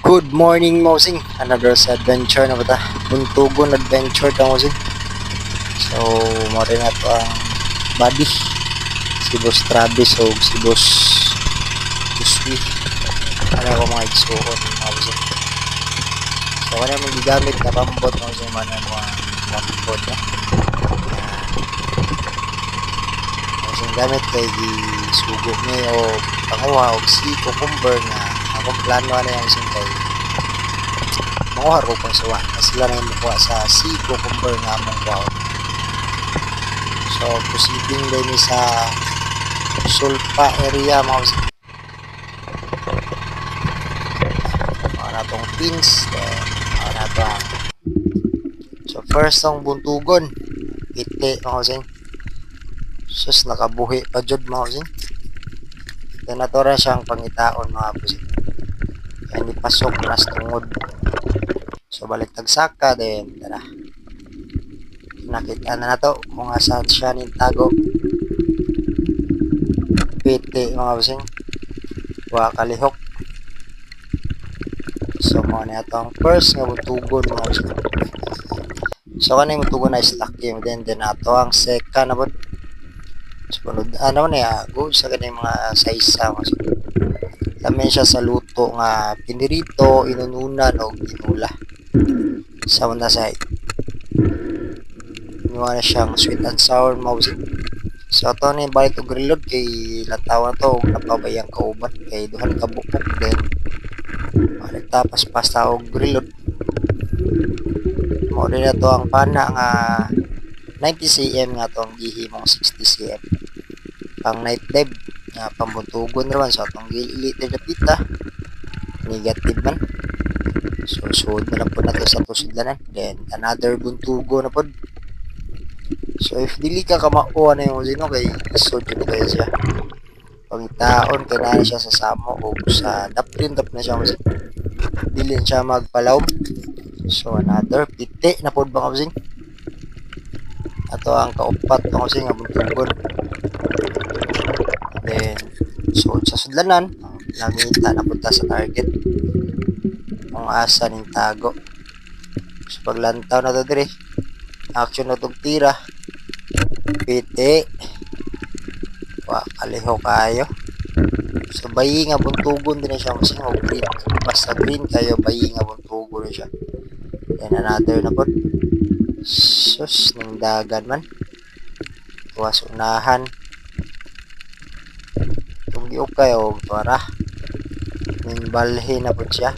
Good morning, Mosing. Another sa adventure na ba ta? Buntugon adventure ta, Mosing. So, mo rin na to ang body. Si Boss Travis o si Boss Uswi. Ano ako mga igsuon, Mosing. So, kanya mong gigamit na pambot, Mosing, man ang mga pambot na. Mosing gamit kay sugo niya o panguha o si cucumber na akong plano na yung isang kay makuha ko kung sawa kasi sila na yung makuha sa si cucumber na among wow. So proceeding din sa Sulpa area mga na itong pins then na ito so first ang buntugon iti mga kasing sus nakabuhi pa jud mga kasing then nato rin siyang pangitaon mga kasing yan ipasok nas tungod. So balik tagsaka then tara. Nakita na nato kung asan siya nintago. Piti mga busing. Wa kalihok. So mo na atong first nga butugon mga busing. So kanay butugon na stock game then ato ang second na bud. So ano na go sa kanay mga size mga busing. Lamin siya sa luto nga pinirito, inununan o ginula. Sa una side. Inuwa na siyang sweet and sour mousing. So ito na yung balik o grillod kay latawa na to napabayang kauban kay duhan kabukok din. Nagtapas pasta o grillod. Mo rin na to ang pana nga 90 cm nga to ang gihi mong 60 cm. Pang night dive nga pambuntugon naman so itong gililit na pita negative man so suod na lang po na to sa pusudlanan then another buntugo na po so if dili ka kamao na yung sino kay suod yun kayo siya pangitaon kaya na siya sa samo o sa daprin na siya dili siya magpalaw so another piti na po ba kapsing ato ang kaupat ang kapsing nga buntugon then so sa sudlanan namita na punta sa target kung asa ning tago so paglantaw na to dire action na tong tira piti wa kaliho kayo so bayi nga buntugon din siya kasi nga green basta green kayo bayi nga buntugon siya then another na po sus ning dagan man tuwas unahan giog kayo para ning balhin na po siya